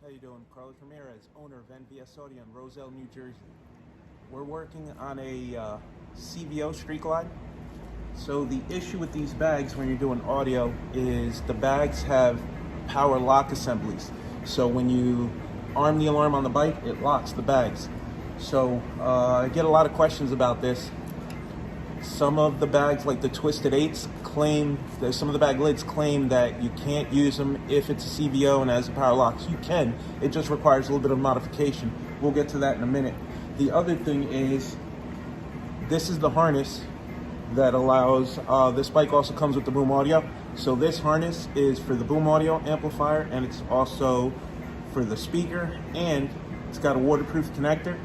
How you doing? Carlos Ramirez, owner of NVSAUDIO in Roselle, New Jersey. We're working on a CVO street glide. So the issue with these bags when you're doing audio is the bags have power lock assemblies. So when you arm the alarm on the bike, it locks the bags. So I get a lot of questions about this. Some of the bags, like the Twisted 8s, some of the bag lids claim that you can't use them if it's a CVO and has a power lock. So you can, it just requires a little bit of modification. We'll get to that in a minute. The other thing is, this is the harness that allows, this bike also comes with the boom audio. So this harness is for the boom audio amplifier, and it's also for the speaker, and it's got a waterproof connector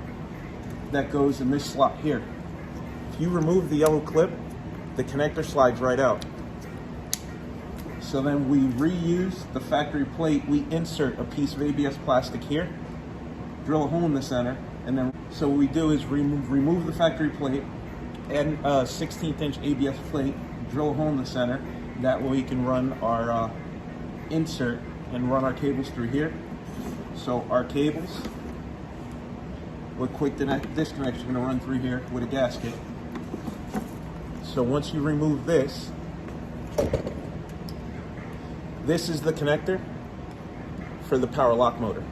that goes in this slot here. If you remove the yellow clip, the connector slides right out. So then we reuse the factory plate. We insert a piece of ABS plastic here, drill a hole in the center, and then so what we do is remove the factory plate, add a 16th-inch ABS plate, drill a hole in the center. That way we can run our insert and run our cables through here. So our cables with quick disconnect is going to run through here with a gasket. So once you remove this, this is the connector for the power lock motor.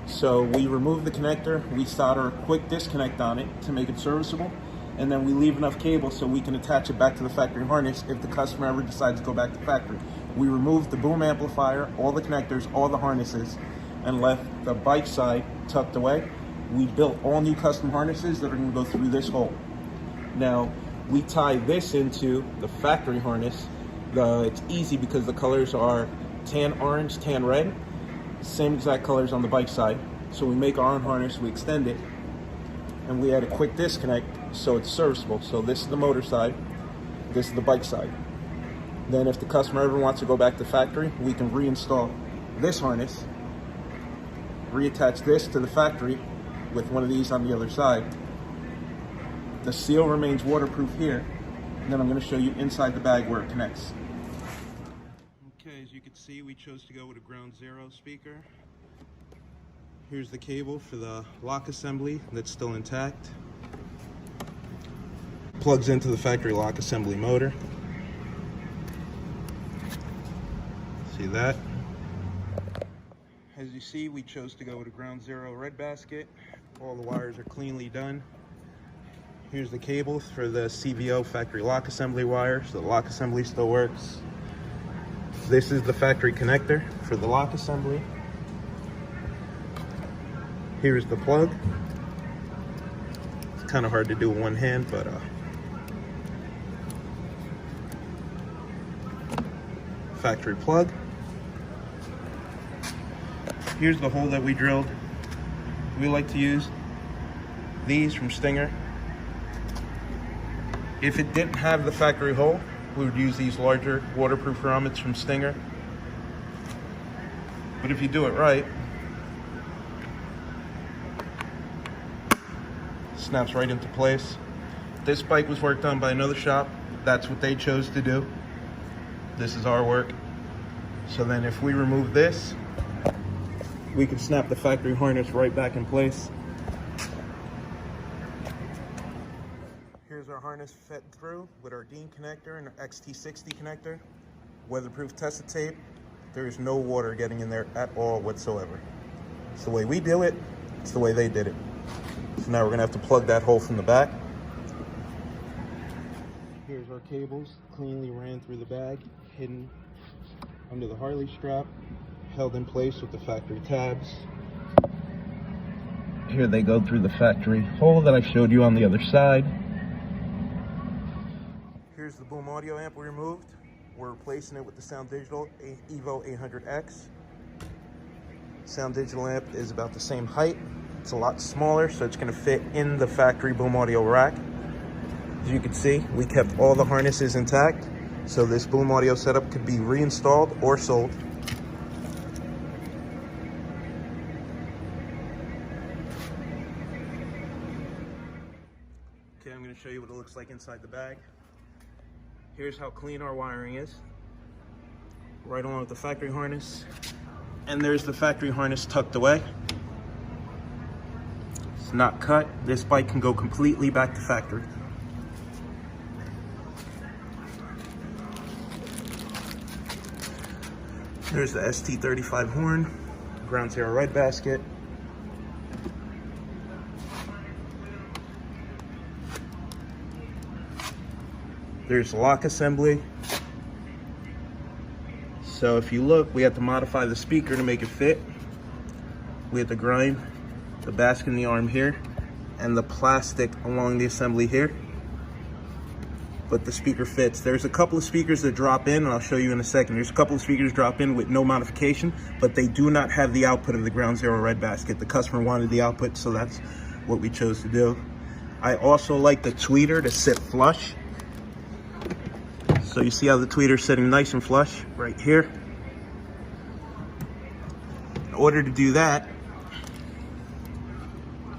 So we remove the connector, we solder a quick disconnect on it to make it serviceable, and then we leave enough cable so we can attach it back to the factory harness if the customer ever decides to go back to factory. We removed the boom amplifier, all the connectors, all the harnesses, and left the bike side tucked away. We built all new custom harnesses that are going to go through this hole. Now, we tie this into the factory harness. It's easy because the colors are tan orange, tan red, same exact colors on the bike side. So we make our own harness, we extend it, and we add a quick disconnect so it's serviceable. So this is the motor side, this is the bike side. Then if the customer ever wants to go back to factory, we can reinstall this harness, reattach this to the factory with one of these on the other side. The seal remains waterproof here, and then I'm going to show you inside the bag where it connects. Okay, as you can see, we chose to go with a ground zero speaker. Here's the cable for the lock assembly that's still intact. Plugs into the factory lock assembly motor. See that? As you see, we chose to go with a ground zero red basket. All the wires are cleanly done. Here's the cables for the CVO factory lock assembly wire, so the lock assembly still works. This is the factory connector for the lock assembly. Here's the plug. It's kind of hard to do with one hand, but factory plug. Here's the hole that we drilled. We like to use these from Stinger. If it didn't have the factory hole, we would use these larger waterproof grommets from Stinger. But if you do it right, it snaps right into place. This bike was worked on by another shop. That's what they chose to do. This is our work. So then if we remove this, we can snap the factory harness right back in place. Here's our harness fed through with our Dean connector and our XT60 connector. Weatherproof tested tape. There is no water getting in there at all whatsoever. It's the way we do it. It's the way they did it. So now we're gonna have to plug that hole from the back. Here's our cables, cleanly ran through the bag, hidden under the Harley strap, held in place with the factory tabs. Here they go through the factory hole that I showed you on the other side. Here's the boom audio amp we removed. We're replacing it with the Sound Digital Evo 800X. Sound Digital amp is about the same height. It's a lot smaller, so it's going to fit in the factory boom audio rack. As you can see, we kept all the harnesses intact, so this boom audio setup could be reinstalled or sold. Okay, I'm going to show you what it looks like inside the bag. Here's how clean our wiring is. Right along with the factory harness. And there's the factory harness tucked away. It's not cut. This bike can go completely back to factory. There's the ST35 horn, Ground Zero red basket. There's the lock assembly. So if you look, we had to modify the speaker to make it fit. We had to grind the basket in the arm here and the plastic along the assembly here. But the speaker fits. There's a couple of speakers that drop in, and I'll show you in a second. There's a couple of speakers drop in with no modification, but they do not have the output of the Ground Zero red basket. The customer wanted the output, so that's what we chose to do. I also like the tweeter to sit flush. So you see how the tweeter's sitting nice and flush right here. In order to do that,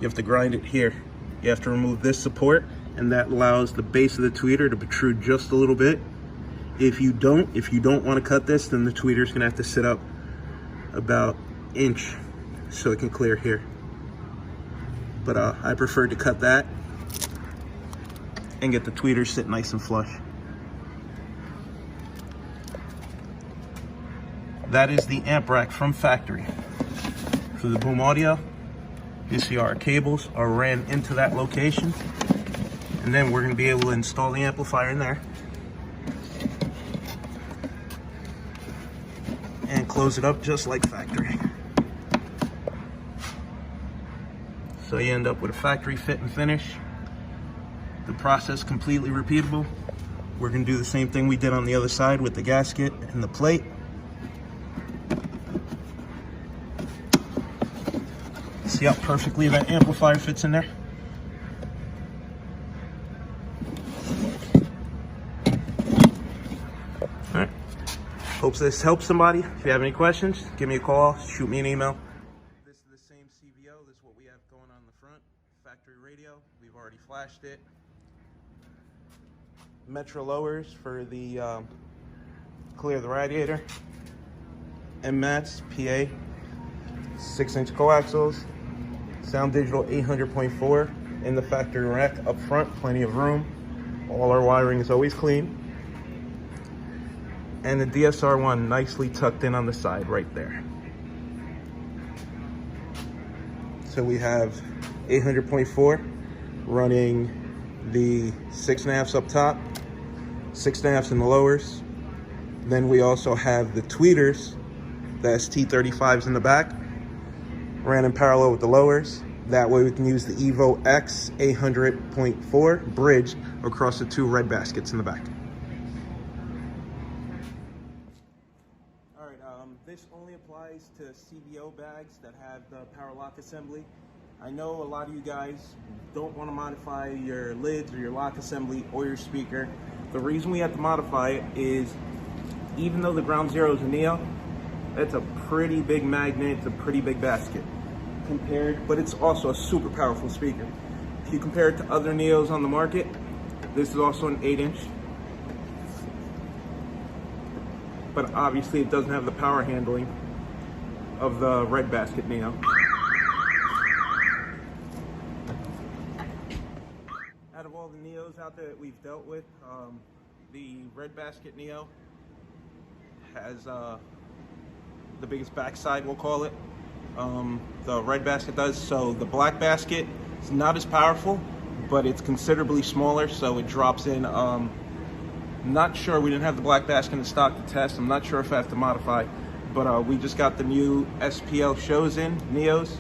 you have to grind it here. You have to remove this support, and that allows the base of the tweeter to protrude just a little bit. If you don't want to cut this, then the tweeter's gonna have to sit up about an inch so it can clear here. But I prefer to cut that and get the tweeter sit nice and flush. That is the amp rack from factory. For the Boom Audio, you see our cables are ran into that location. And then we're gonna be able to install the amplifier in there and close it up just like factory. So you end up with a factory fit and finish. The process completely repeatable. We're gonna do the same thing we did on the other side with the gasket and the plate. See how perfectly that amplifier fits in there? All right. Hope this helps somebody. If you have any questions, give me a call, shoot me an email. This is the same CVO. This is what we have going on in the front. Factory radio. We've already flashed it. Metro lowers for the clear the radiator. MMATs, PA, 6-inch coaxials. Sound Digital 800.4 in the factory rack up front, plenty of room. All our wiring is always clean. And the DSR1 nicely tucked in on the side right there. So we have 800.4 running the 6.5s up top, 6.5s in the lowers. Then we also have the tweeters, the ST35s in the back, ran in parallel with the lowers. That way we can use the Evo X 800.4 bridge across the two red baskets in the back. All right, this only applies to CVO bags that have the power lock assembly. I know a lot of you guys don't want to modify your lids or your lock assembly or your speaker. The reason we have to modify it is, even though the Ground Zero is a Neo, it's a pretty big magnet, it's a pretty big basket. But it's also a super powerful speaker. If you compare it to other Neos on the market, this is also an 8-inch. But obviously it doesn't have the power handling of the red basket Neo. Out of all the Neos out there that we've dealt with, the red basket Neo has the biggest backside, we'll call it. The red basket does. So the black basket is not as powerful, but it's considerably smaller, so it drops in. Not sure, we didn't have the black basket in stock to test. I'm not sure if I have to modify, but we just got the new SPL shows in Neos.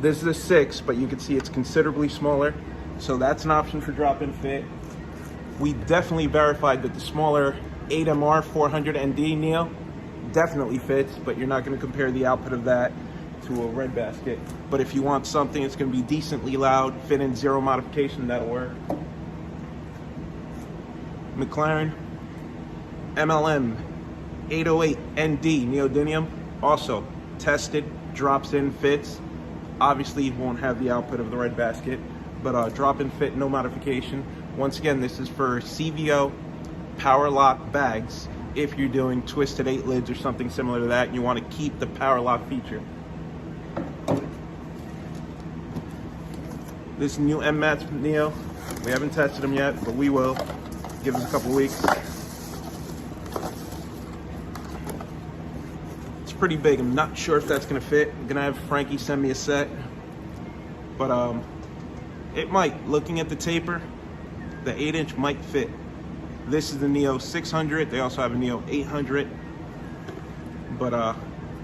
This is a 6, but you can see it's considerably smaller, so that's an option for drop-in fit. We definitely verified that the smaller 8MR 400 ND Neo definitely fits, but you're not going to compare the output of that to a red basket. But if you want something that's going to be decently loud, fit in zero modification, that'll work. McLaren MLM 808 ND neodymium, also tested, drops in, fits. Obviously you won't have the output of the red basket, but drop in fit, no modification. Once again, this is for CVO power lock bags if you're doing twisted 8 lids or something similar to that and you want to keep the power lock feature. This new M-Mats Neo, we haven't tested them yet, but we will. Give us a couple weeks. It's pretty big. I'm not sure if that's gonna fit. I'm gonna have Frankie send me a set, but it might. Looking at the taper, the 8-inch might fit. This is the Neo 600. They also have a Neo 800, but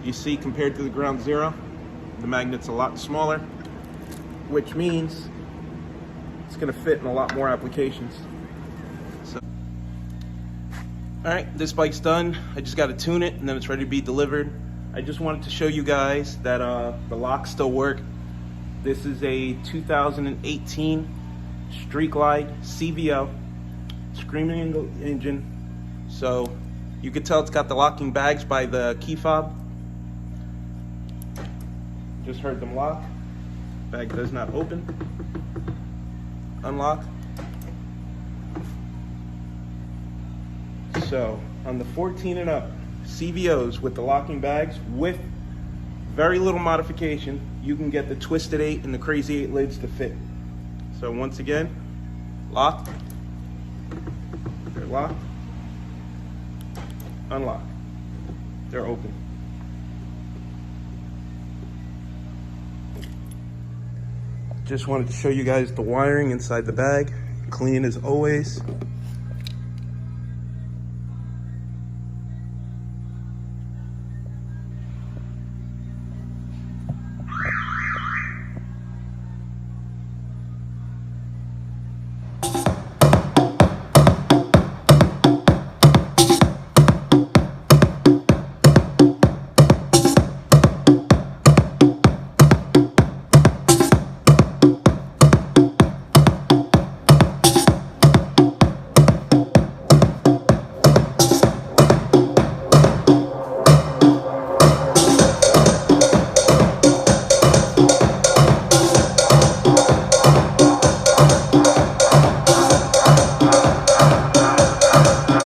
you see, compared to the Ground Zero, the magnet's a lot smaller, which means it's gonna fit in a lot more applications. So, all right, this bike's done. I just gotta tune it and then it's ready to be delivered. I just wanted to show you guys that the locks still work. This is a 2018 Street Glide CVO, screaming engine. So you could tell it's got the locking bags by the key fob. Just heard them lock. Bag does not open. Unlock. So on the 14 and up CVOs with the locking bags, with very little modification, you can get the twisted 8 and the crazy 8 lids to fit. So once again, lock. They're locked. Unlock. They're open. Just wanted to show you guys the wiring inside the bag. Clean as always.